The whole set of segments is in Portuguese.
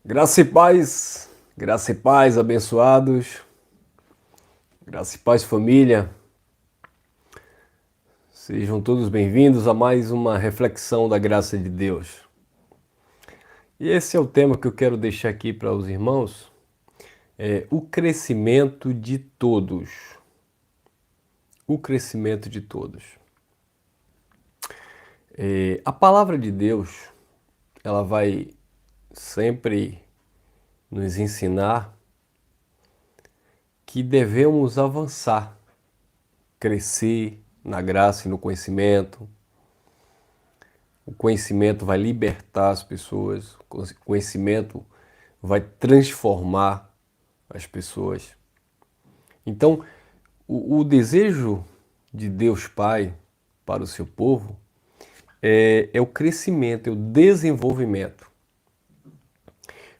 Graça e paz, abençoados, graça e paz, família. Sejam todos bem-vindos a mais uma reflexão da graça de Deus. E esse é o tema que eu quero deixar aqui para os irmãos, o crescimento de todos. O crescimento de todos. A palavra de Deus, ela vai sempre nos ensinar que devemos avançar, crescer na graça e no conhecimento. O conhecimento vai libertar as pessoas, o conhecimento vai transformar as pessoas. Então, o desejo de Deus Pai para o seu povo é o crescimento, é o desenvolvimento.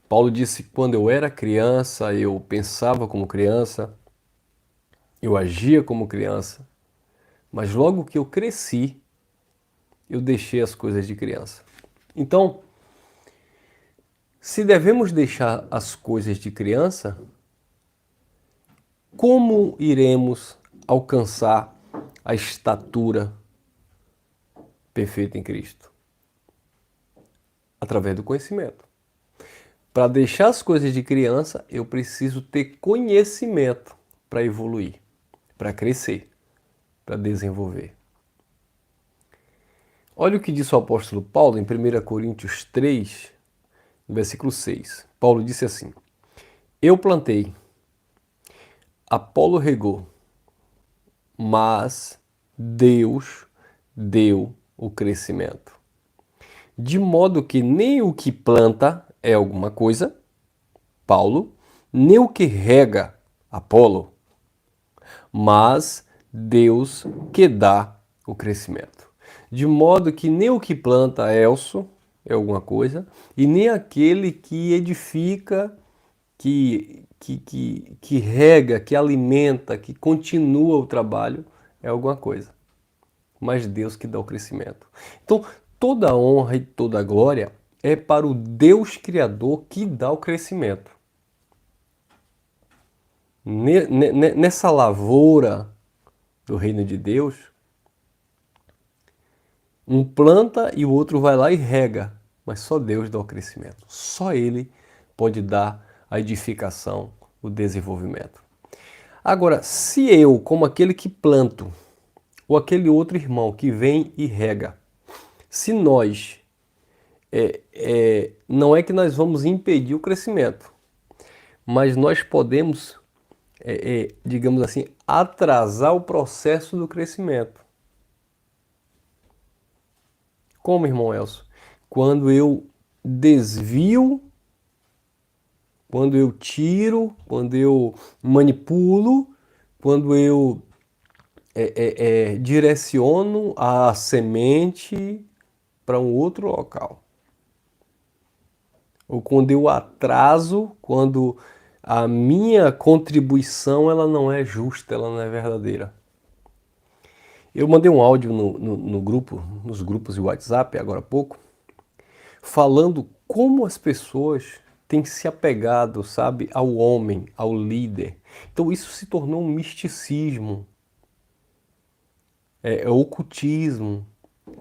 Paulo disse que quando eu era criança, eu pensava como criança, eu agia como criança, mas logo que eu cresci, eu deixei as coisas de criança. Então, se devemos deixar as coisas de criança, como iremos alcançar a estatura perfeita em Cristo? Através do conhecimento. Para deixar as coisas de criança, eu preciso ter conhecimento para evoluir, para crescer, para desenvolver. Olha o que disse o apóstolo Paulo em 1 Coríntios 3, no versículo 6. Paulo disse assim: Eu plantei, Apolo regou, mas Deus deu o crescimento. De modo que nem o que planta é alguma coisa, Paulo, nem o que rega, Apolo, mas Deus que dá o crescimento. De modo que nem o que planta, Elcio, é alguma coisa, e nem aquele que edifica, que rega, que alimenta, que continua o trabalho, é alguma coisa. Mas Deus que dá o crescimento. Então, toda a honra e toda a glória é para o Deus Criador que dá o crescimento. Nessa lavoura do reino de Deus, um planta e o outro vai lá e rega, mas só Deus dá o crescimento. Só Ele pode dar a edificação, o desenvolvimento. Agora, se eu, como aquele que planto, ou aquele outro irmão que vem e rega, se nós, não é que nós vamos impedir o crescimento, mas nós podemos, digamos assim, atrasar o processo do crescimento. Como, irmão Elcio? Quando eu desvio, quando eu tiro, quando eu manipulo, quando eu direciono a semente para um outro local. Ou quando eu atraso, quando a minha contribuição ela não é justa, ela não é verdadeira. Eu mandei um áudio no grupo, nos grupos de WhatsApp agora há pouco, falando como as pessoas têm se apegado, sabe, ao homem, ao líder. Então isso se tornou um misticismo, é ocultismo.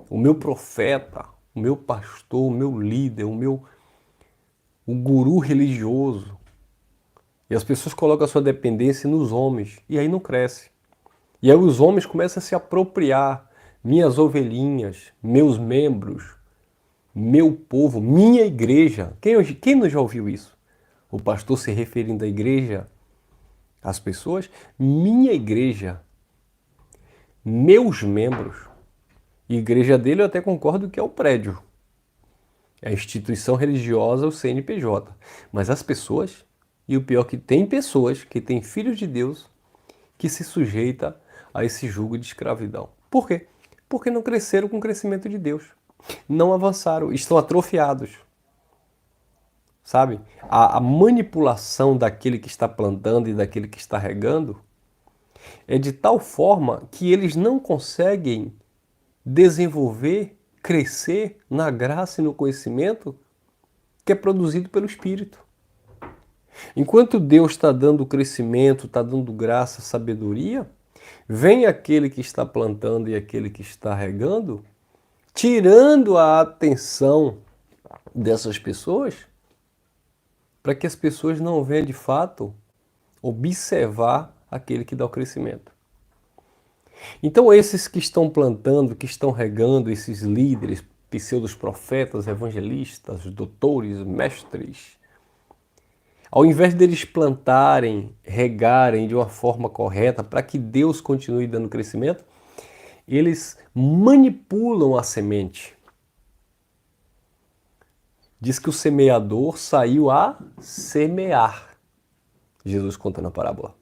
O meu profeta, o meu pastor, o meu líder, o guru religioso. E as pessoas colocam a sua dependência nos homens e aí não cresce. E aí os homens começam a se apropriar, minhas ovelhinhas, meus membros, meu povo, minha igreja. Quem não já ouviu isso? O pastor se referindo à igreja, às pessoas, minha igreja, meus membros. Igreja dele eu até concordo que é o prédio. É a instituição religiosa, o CNPJ. Mas as pessoas, e o pior que tem pessoas, que têm filhos de Deus, que se sujeita a esse jugo de escravidão. Por quê? Porque não cresceram com o crescimento de Deus. Não avançaram, estão atrofiados. Sabe? A manipulação daquele que está plantando e daquele que está regando é de tal forma que eles não conseguem desenvolver, crescer na graça e no conhecimento que é produzido pelo Espírito. Enquanto Deus está dando crescimento, está dando graça, sabedoria, vem aquele que está plantando e aquele que está regando, tirando a atenção dessas pessoas, para que as pessoas não venham de fato observar aquele que dá o crescimento. Então esses que estão plantando, que estão regando, esses líderes, pseudos profetas, evangelistas, doutores, mestres, ao invés deles plantarem, regarem de uma forma correta para que Deus continue dando crescimento, eles manipulam a semente. Diz que o semeador saiu a semear. Jesus conta na parábola.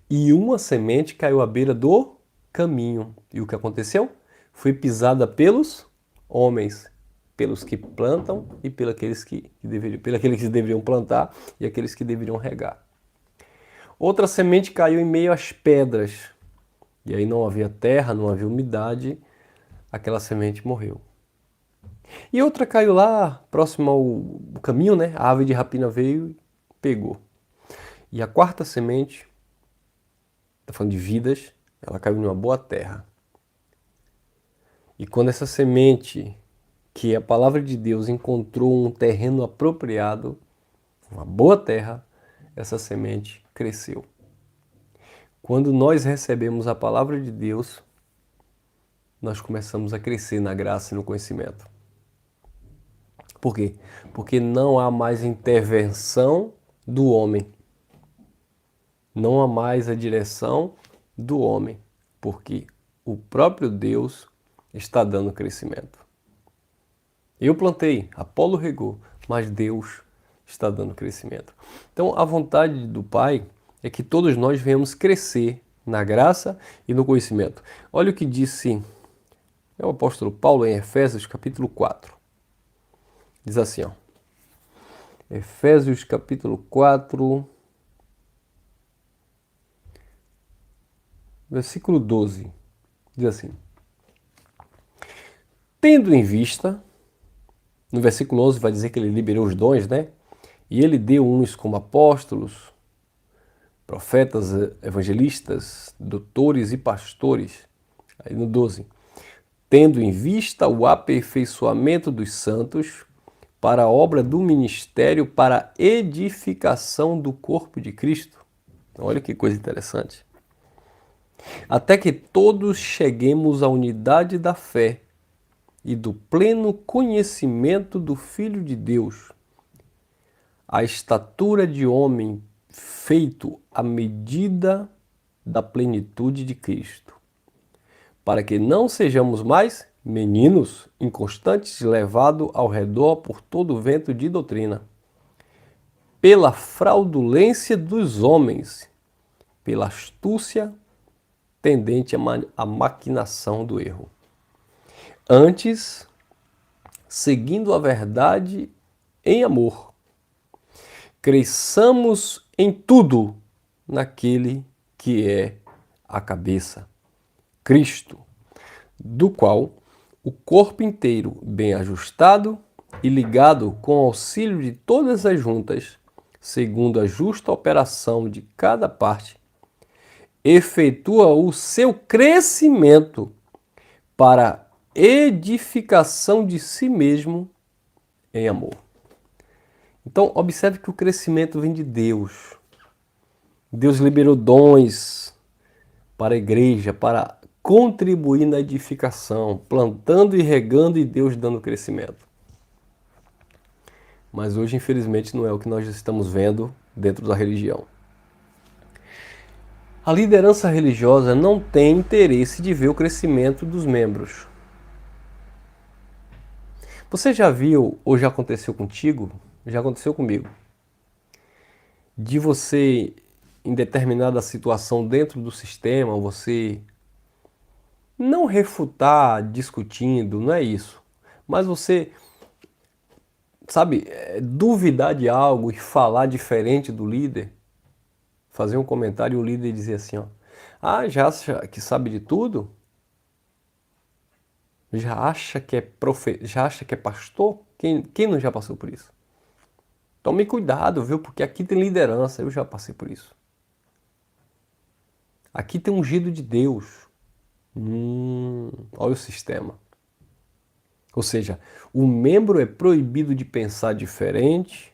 E uma semente caiu à beira do caminho. E o que aconteceu? Foi pisada pelos homens, pelos que plantam e pelos que deveriam plantar e aqueles que deveriam regar. Outra semente caiu em meio às pedras. E aí não havia terra, não havia umidade, aquela semente morreu. E outra caiu lá, próximo ao caminho, né? A ave de rapina veio e pegou. E a quarta semente, está falando de vidas, ela caiu numa boa terra. E quando essa semente, que é a palavra de Deus, encontrou um terreno apropriado, uma boa terra, essa semente cresceu. Quando nós recebemos a palavra de Deus, nós começamos a crescer na graça e no conhecimento. Por quê? Porque não há mais intervenção do homem. Não há mais a direção do homem, porque o próprio Deus está dando crescimento. Eu plantei, Apolo regou, mas Deus está dando crescimento. Então, a vontade do Pai é que todos nós venhamos crescer na graça e no conhecimento. Olha o que disse o apóstolo Paulo em Efésios capítulo 4. Diz assim, ó, Efésios capítulo 4, versículo 12, diz assim: tendo em vista, no versículo 11 vai dizer que ele liberou os dons, né? E ele deu uns como apóstolos, profetas, evangelistas, doutores e pastores. Aí no 12, tendo em vista o aperfeiçoamento dos santos, para a obra do ministério, para a edificação do corpo de Cristo. Olha que coisa interessante. Até que todos cheguemos à unidade da fé e do pleno conhecimento do Filho de Deus, à estatura de homem feito à medida da plenitude de Cristo, para que não sejamos mais meninos inconstantes, levados ao redor por todo vento de doutrina, pela fraudulência dos homens, pela astúcia tendente à maquinação do erro. Antes, seguindo a verdade em amor, cresçamos em tudo naquele que é a cabeça, Cristo, do qual o corpo inteiro, bem ajustado e ligado com o auxílio de todas as juntas, segundo a justa operação de cada parte, efetua o seu crescimento para edificação de si mesmo em amor. Então, observe que o crescimento vem de Deus. Deus liberou dons para a igreja, para contribuir na edificação, plantando e regando e Deus dando crescimento. Mas hoje, infelizmente, não é o que nós estamos vendo dentro da religião. A liderança religiosa não tem interesse de ver o crescimento dos membros. Você já viu, ou já aconteceu contigo, já aconteceu comigo, de você, em determinada situação dentro do sistema, você não refutar discutindo, não é isso, mas você, sabe, duvidar de algo e falar diferente do líder, fazer um comentário e o líder dizer assim, ó, já acha que sabe de tudo? Já acha que é pastor? Quem não já passou por isso? Tome cuidado, viu? Porque aqui tem liderança. Eu já passei por isso. Aqui tem ungido de Deus. Olha o sistema. Ou seja, o membro é proibido de pensar diferente,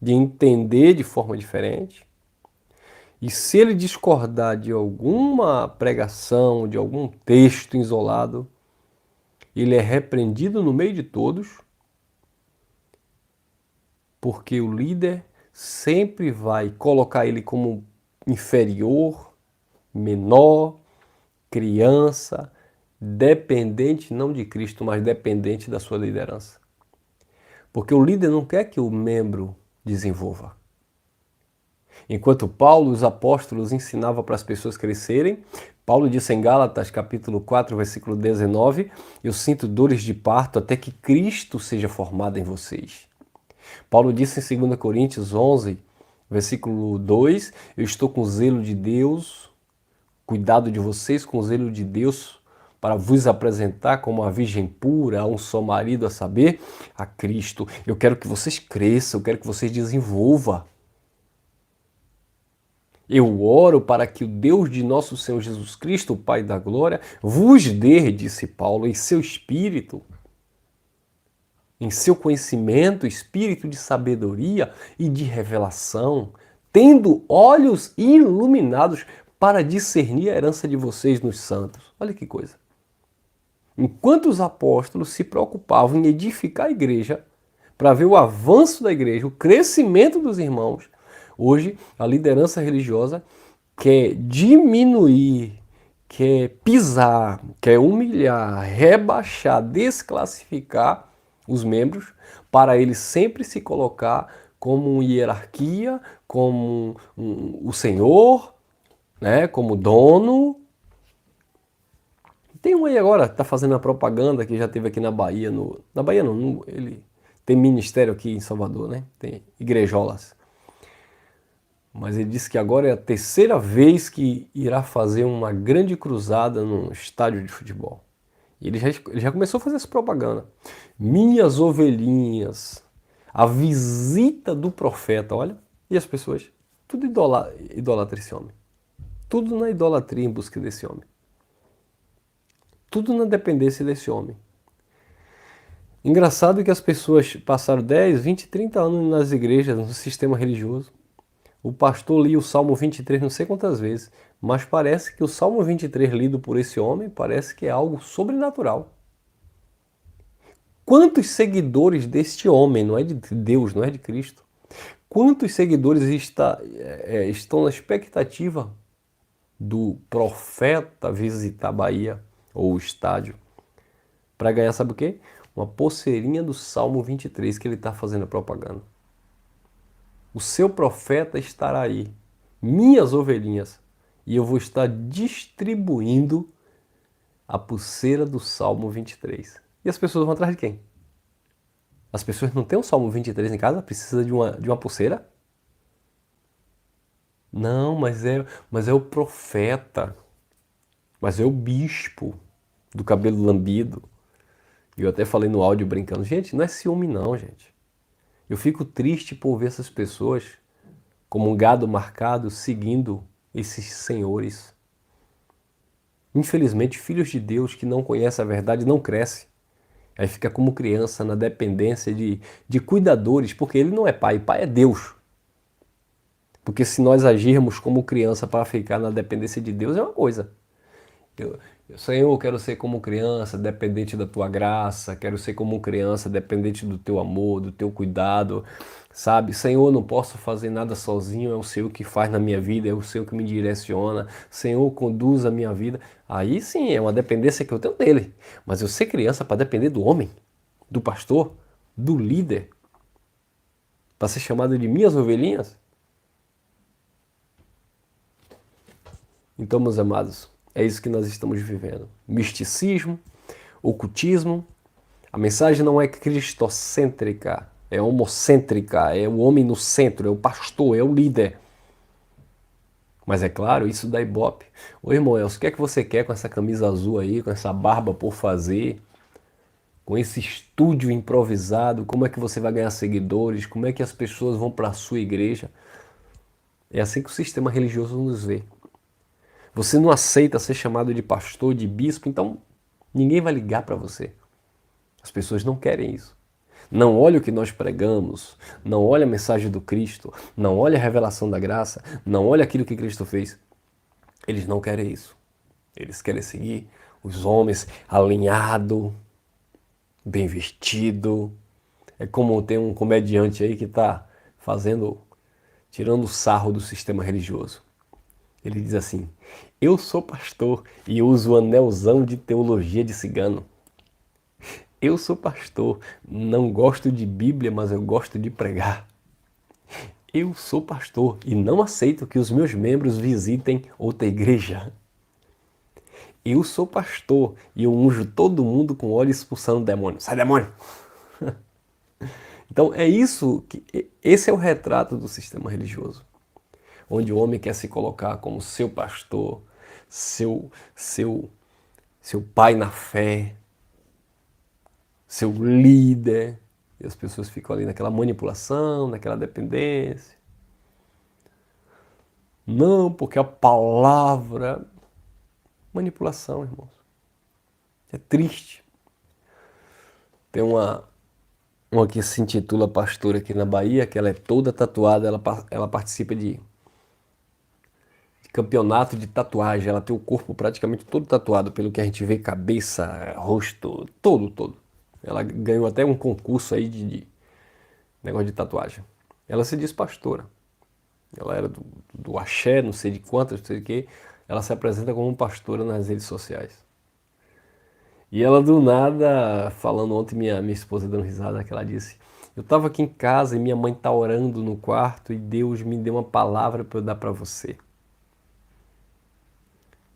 de entender de forma diferente. E se ele discordar de alguma pregação, de algum texto isolado, ele é repreendido no meio de todos, porque o líder sempre vai colocar ele como inferior, menor, criança, dependente não de Cristo, mas dependente da sua liderança. Porque o líder não quer que o membro desenvolva. Enquanto Paulo, os apóstolos, ensinava para as pessoas crescerem, Paulo disse em Gálatas, capítulo 4, versículo 19, eu sinto dores de parto até que Cristo seja formado em vocês. Paulo disse em 2 Coríntios 11, versículo 2, eu estou com zelo de Deus, cuidado de vocês com zelo de Deus, para vos apresentar como a virgem pura, a um só marido, a saber, a Cristo. Eu quero que vocês cresçam, eu quero que vocês desenvolvam. Eu oro para que o Deus de nosso Senhor Jesus Cristo, o Pai da Glória, vos dê, disse Paulo, em seu espírito, em seu conhecimento, espírito de sabedoria e de revelação, tendo olhos iluminados para discernir a herança de vocês nos santos. Olha que coisa. Enquanto os apóstolos se preocupavam em edificar a igreja, para ver o avanço da igreja, o crescimento dos irmãos, hoje a liderança religiosa quer diminuir, quer pisar, quer humilhar, rebaixar, desclassificar os membros para ele sempre se colocar como hierarquia, como o senhor, né, como dono. Tem um aí agora que está fazendo a propaganda que já teve aqui na Bahia, na Bahia não, ele tem ministério aqui em Salvador, né? Tem igrejolas. Mas ele disse que agora é a terceira vez que irá fazer uma grande cruzada num estádio de futebol. E ele já começou a fazer essa propaganda. Minhas ovelhinhas, a visita do profeta, olha, e as pessoas, tudo idolatra esse homem. Tudo na idolatria em busca desse homem. Tudo na dependência desse homem. Engraçado que as pessoas passaram 10, 20, 30 anos nas igrejas, no sistema religioso. O pastor lia o Salmo 23 não sei quantas vezes, mas parece que o Salmo 23 lido por esse homem parece que é algo sobrenatural. Quantos seguidores deste homem, não é de Deus, não é de Cristo, quantos seguidores estão na expectativa do profeta visitar a Bahia ou o estádio para ganhar, sabe o quê? Uma pulseirinha do Salmo 23 que ele está fazendo propaganda. O seu profeta estará aí, minhas ovelhinhas, e eu vou estar distribuindo a pulseira do Salmo 23. E as pessoas vão atrás de quem? As pessoas não têm o Salmo 23 em casa? Precisa de uma pulseira? Não, mas é o profeta, mas é o bispo do cabelo lambido. E eu até falei no áudio brincando, gente, não é ciúme não, gente. Eu fico triste por ver essas pessoas como um gado marcado seguindo esses senhores. Infelizmente, filhos de Deus que não conhecem a verdade não crescem. Aí fica como criança na dependência de cuidadores, porque ele não é pai, pai é Deus. Porque se nós agirmos como criança para ficar na dependência de Deus é uma coisa. Senhor, eu quero ser como criança, dependente da tua graça, quero ser como criança, dependente do teu amor, do teu cuidado, sabe? Senhor, eu não posso fazer nada sozinho, é o Senhor que faz na minha vida, é o Senhor que me direciona, Senhor, conduz a minha vida. Aí sim, é uma dependência que eu tenho dele. Mas eu ser criança para depender do homem, do pastor, do líder, para ser chamado de minhas ovelhinhas? Então, meus amados, é isso que nós estamos vivendo. Misticismo, ocultismo. A mensagem não é cristocêntrica, é homocêntrica, é o homem no centro, é o pastor, é o líder. Mas é claro, isso dá ibope. Ô irmão Elcio, o que é que você quer com essa camisa azul aí, com essa barba por fazer? com esse estúdio improvisado, como é que você vai ganhar seguidores, como é que as pessoas vão para a sua igreja. É assim que o sistema religioso nos vê. Você não aceita ser chamado de pastor, de bispo, então ninguém vai ligar para você. As pessoas não querem isso. Não olha o que nós pregamos, não olha a mensagem do Cristo, não olha a revelação da graça, não olha aquilo que Cristo fez. Eles não querem isso. Eles querem seguir os homens alinhado, bem vestido. É como tem um comediante aí que está tirando sarro do sistema religioso. Ele diz assim: eu sou pastor e uso o anelzão de teologia de cigano. Eu sou pastor, não gosto de Bíblia, mas eu gosto de pregar. Eu sou pastor e não aceito que os meus membros visitem outra igreja. Eu sou pastor e eu unjo todo mundo com óleo expulsando demônio. Sai, demônio! Então é isso, esse é o retrato do sistema religioso, onde o homem quer se colocar como seu pastor, seu pai na fé, seu líder, e as pessoas ficam ali naquela manipulação, naquela dependência. Não, porque a palavra... Manipulação, irmãos. É triste. Tem uma que se intitula Pastora aqui na Bahia, que ela é toda tatuada, ela participa de campeonato de tatuagem, ela tem o corpo praticamente todo tatuado, pelo que a gente vê, cabeça, rosto, todo. Ela ganhou até um concurso aí de negócio de tatuagem. Ela se diz pastora. Ela era do axé, não sei de quantas, não sei de quê. Ela se apresenta como pastora nas redes sociais. E ela do nada, falando ontem, minha esposa dando risada, que ela disse: eu estava aqui em casa e minha mãe está orando no quarto e Deus me deu uma palavra para eu dar para você.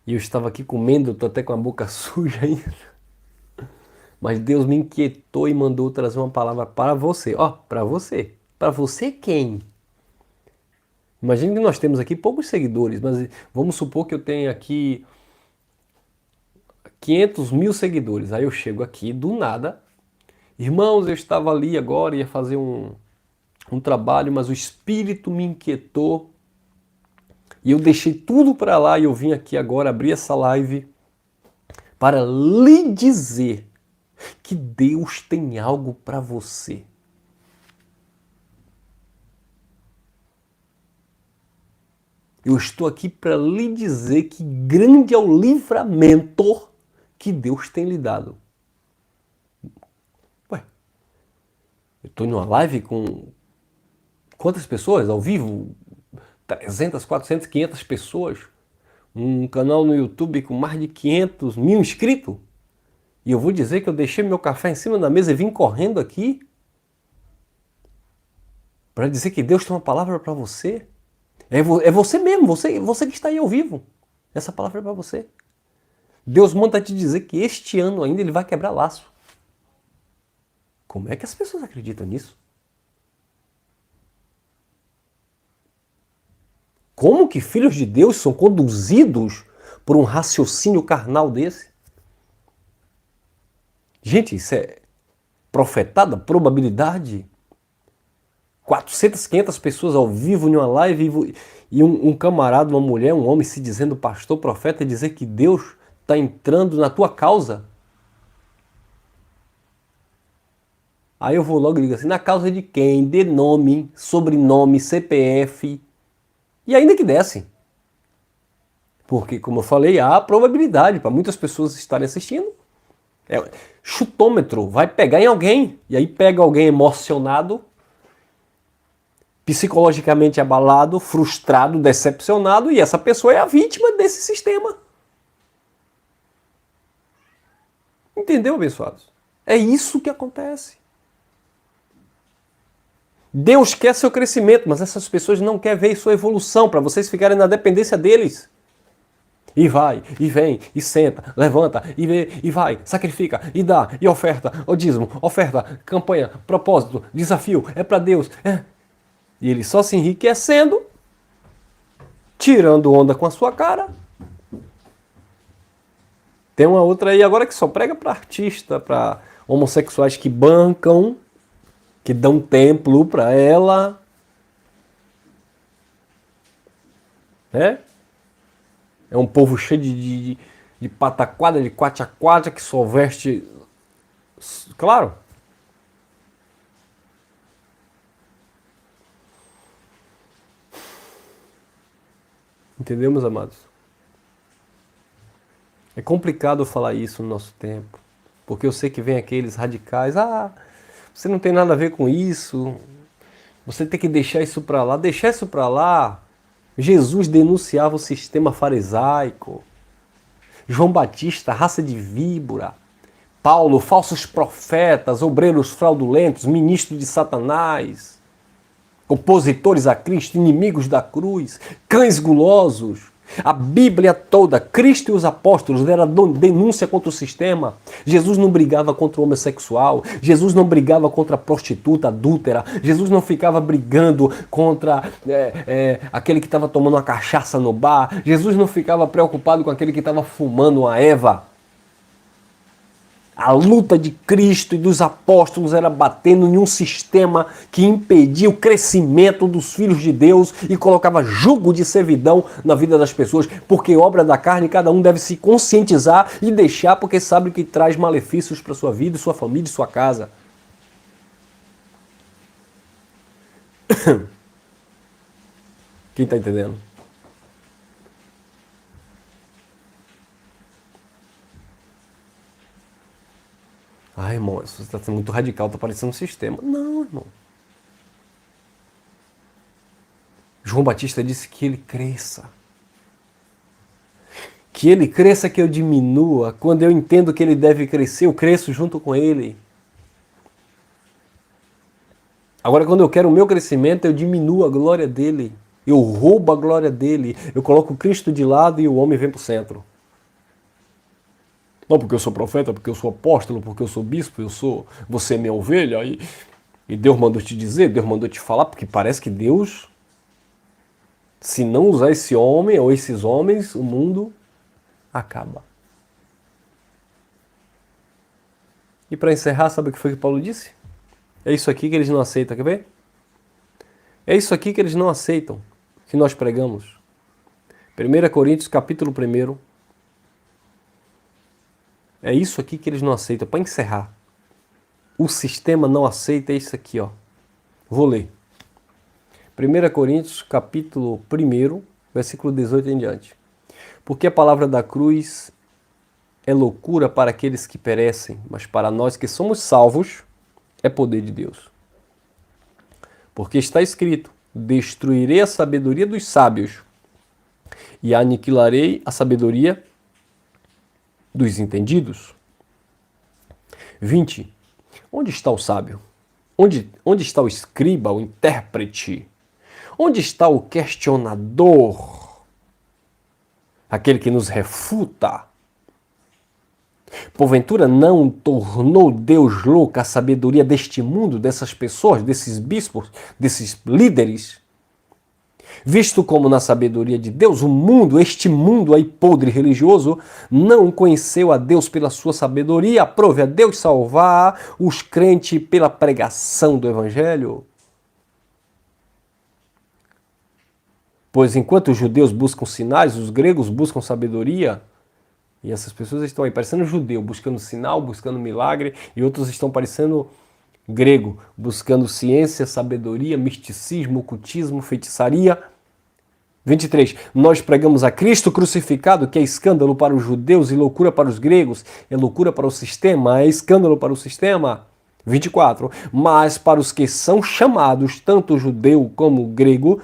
E eu estava aqui comendo, eu estou até com a boca suja ainda. Mas Deus me inquietou e mandou trazer uma palavra para você. Ó, para você. Para você quem? Imagine que nós temos aqui poucos seguidores, mas vamos supor que eu tenha aqui 500 mil seguidores. Aí eu chego aqui do nada. Irmãos, eu estava ali agora, ia fazer um trabalho, mas o Espírito me inquietou. E eu deixei tudo para lá e eu vim aqui agora abrir essa live para lhe dizer que Deus tem algo para você. Eu estou aqui para lhe dizer que grande é o livramento que Deus tem lhe dado. Ué, eu estou numa live com quantas pessoas ao vivo? 300, 400, 500 pessoas. Um canal no YouTube com mais de 500 mil inscritos. E eu vou dizer que eu deixei meu café em cima da mesa e vim correndo aqui para dizer que Deus tem uma palavra para você. É você mesmo, você que está aí ao vivo. Essa palavra é para você. Deus manda te dizer que este ano ainda ele vai quebrar laço. Como é que as pessoas acreditam nisso? Como que filhos de Deus são conduzidos por um raciocínio carnal desse? Gente, isso é profetada, probabilidade. 400, 500 pessoas ao vivo em uma live e um camarada, uma mulher, um homem se dizendo pastor, profeta, e dizer que Deus está entrando na tua causa. Aí eu vou logo e digo assim, na causa de quem? De nome, sobrenome, CPF, e ainda que desce. Porque, como eu falei, há probabilidade para muitas pessoas estarem assistindo. Chutômetro, vai pegar em alguém, e aí pega alguém emocionado, psicologicamente abalado, frustrado, decepcionado, e essa pessoa é a vítima desse sistema. Entendeu, abençoados? É isso que acontece. Deus quer seu crescimento, mas essas pessoas não querem ver sua evolução, para vocês ficarem na dependência deles. E vai, e vem, e senta, levanta, e vai, sacrifica, e dá, e oferta, o dízimo, oferta, campanha, propósito, desafio, é para Deus. E ele só se enriquecendo, tirando onda com a sua cara. Tem uma outra aí agora que só prega para artista, para homossexuais que bancam, que dão templo para ela, né? É um povo cheio de pataquada, de quatiaquatia, que só veste... Claro. Entendeu, meus amados? É complicado falar isso no nosso tempo, porque eu sei que vem aqueles radicais, você não tem nada a ver com isso, você tem que deixar isso para lá. Deixar isso para lá, Jesus denunciava o sistema farisaico, João Batista, raça de víbora, Paulo, falsos profetas, obreiros fraudulentos, ministros de Satanás, opositores a Cristo, inimigos da cruz, cães gulosos. A Bíblia toda, Cristo e os apóstolos, era denúncia contra o sistema. Jesus não brigava contra o homossexual, Jesus não brigava contra a prostituta adúltera, Jesus não ficava brigando contra aquele que estava tomando uma cachaça no bar, Jesus não ficava preocupado com aquele que estava fumando uma Eva. A luta de Cristo e dos apóstolos era batendo em um sistema que impedia o crescimento dos filhos de Deus e colocava jugo de servidão na vida das pessoas, porque obra da carne cada um deve se conscientizar e deixar, porque sabe que traz malefícios para sua vida, sua família e sua casa. Quem está entendendo? Irmão, você está sendo muito radical, está parecendo um sistema. Não, irmão. João Batista disse que ele cresça. Que ele cresça, que eu diminua. Quando eu entendo que ele deve crescer, eu cresço junto com ele. Agora, quando eu quero o meu crescimento, eu diminuo a glória dele. Eu roubo a glória dele. Eu coloco Cristo de lado e o homem vem para o centro. Não porque eu sou profeta, porque eu sou apóstolo, porque eu sou bispo, você é minha ovelha, e Deus mandou te dizer, Deus mandou te falar, porque parece que Deus, se não usar esse homem ou esses homens, o mundo acaba. E para encerrar, sabe o que foi que Paulo disse? É isso aqui que eles não aceitam, quer ver? É isso aqui que eles não aceitam, que nós pregamos. 1 Coríntios, capítulo 1. É isso aqui que eles não aceitam. Para encerrar, o sistema não aceita isso aqui, ó. Vou ler. 1 Coríntios, capítulo 1, versículo 18 em diante. Porque a palavra da cruz é loucura para aqueles que perecem, mas para nós que somos salvos, é poder de Deus. Porque está escrito: destruirei a sabedoria dos sábios e aniquilarei a sabedoria dos entendidos. 20. Onde está o sábio? Onde está o escriba, o intérprete? Onde está o questionador? Aquele que nos refuta? Porventura não tornou Deus louca a sabedoria deste mundo, dessas pessoas, desses bispos, desses líderes? Visto como na sabedoria de Deus, este mundo aí podre religioso, não conheceu a Deus pela sua sabedoria, aprove a Deus salvar os crentes pela pregação do Evangelho. Pois enquanto os judeus buscam sinais, os gregos buscam sabedoria, e essas pessoas estão aí parecendo judeu, buscando sinal, buscando milagre, e outros estão parecendo grego, buscando ciência, sabedoria, misticismo, ocultismo, feitiçaria. 23. Nós pregamos a Cristo crucificado, que é escândalo para os judeus e loucura para os gregos, é loucura para o sistema, é escândalo para o sistema. 24. Mas para os que são chamados, tanto judeu como grego,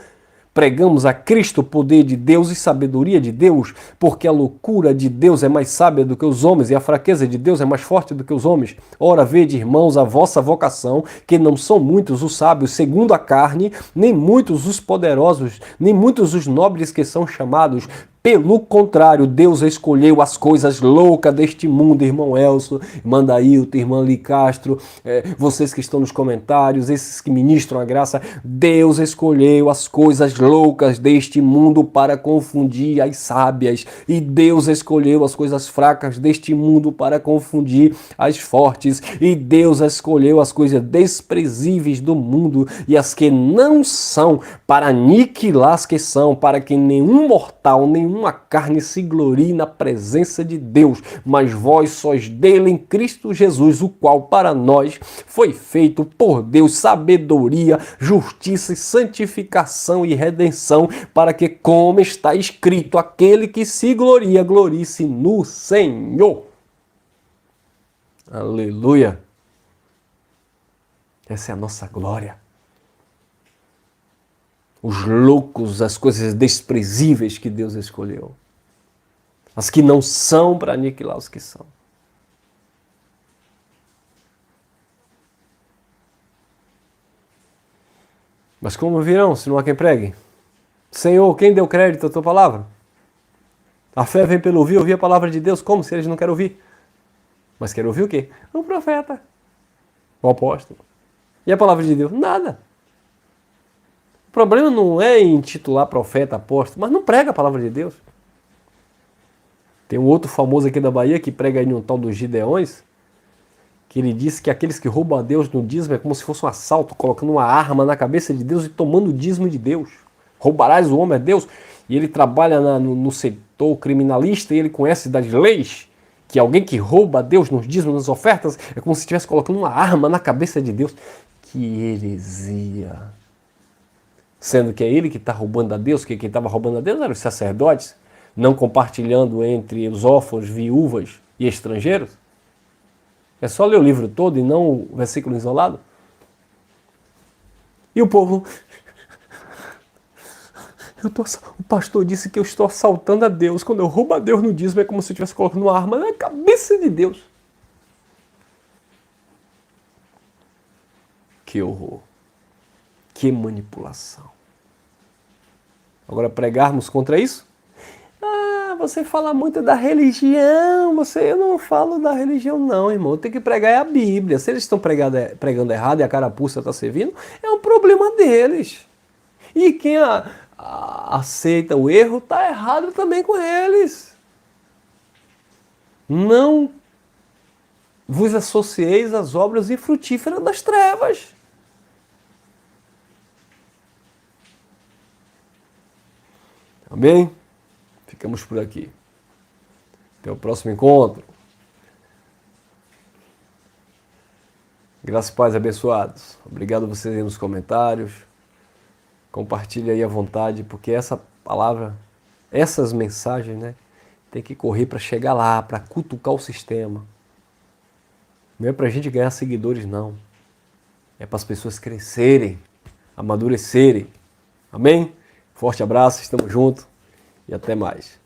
pregamos a Cristo, poder de Deus e sabedoria de Deus, porque a loucura de Deus é mais sábia do que os homens e a fraqueza de Deus é mais forte do que os homens. Ora, vede, irmãos, a vossa vocação, que não são muitos os sábios segundo a carne, nem muitos os poderosos, nem muitos os nobres que são chamados. Pelo contrário, Deus escolheu as coisas loucas deste mundo, irmão Elson, irmã Dailton, irmã Li Castro, vocês que estão nos comentários, esses que ministram a graça. Deus escolheu as coisas loucas deste mundo para confundir as sábias, e Deus escolheu as coisas fracas deste mundo para confundir as fortes, e Deus escolheu as coisas desprezíveis do mundo e as que não são para aniquilar as que são, para que nenhum mortal, nenhuma carne se glorie na presença de Deus, mas vós sois dele em Cristo Jesus, o qual para nós foi feito por Deus sabedoria, justiça e santificação e redenção, para que, como está escrito, aquele que se gloria, glorie-se no Senhor. Aleluia! Essa é a nossa glória. Os loucos, as coisas desprezíveis que Deus escolheu. As que não são para aniquilar os que são. Mas como virão, se não há quem pregue? Senhor, quem deu crédito à tua palavra? A fé vem pelo ouvir a palavra de Deus. Como se eles não querem ouvir? Mas querem ouvir o quê? O profeta. O apóstolo. E a palavra de Deus? Nada. O problema não é intitular profeta, apóstolo, mas não prega a palavra de Deus. Tem um outro famoso aqui da Bahia que prega aí um tal dos Gideões, que ele disse que aqueles que roubam a Deus no dízimo é como se fosse um assalto, colocando uma arma na cabeça de Deus e tomando o dízimo de Deus. Roubarás o homem a Deus. E ele trabalha no setor criminalista e ele conhece das leis, que alguém que rouba a Deus nos dízimos, nas ofertas, é como se estivesse colocando uma arma na cabeça de Deus. Que heresia! Sendo que é ele que está roubando a Deus, que quem estava roubando a Deus eram os sacerdotes, não compartilhando entre os órfãos, viúvas e estrangeiros. É só ler o livro todo e não o versículo isolado. E o povo... O pastor disse que eu estou assaltando a Deus. Quando eu roubo a Deus no dízimo é como se eu estivesse colocando uma arma na cabeça de Deus. Que horror. Que manipulação. Agora pregarmos contra isso? Ah, você fala muito da religião. Eu não falo da religião não, irmão. Tem que pregar a Bíblia. Se eles estão pregando errado e a carapuça está servindo, é um problema deles. E quem aceita o erro está errado também com eles. Não vos associeis às obras infrutíferas das trevas. Amém? Ficamos por aqui. Até o próximo encontro. Graças e paz abençoados. Obrigado a vocês aí nos comentários. Compartilhe aí à vontade, porque essa palavra, essas mensagens, né, tem que correr para chegar lá, para cutucar o sistema. Não é para a gente ganhar seguidores, não. É para as pessoas crescerem, amadurecerem. Amém? Forte abraço, estamos juntos e até mais.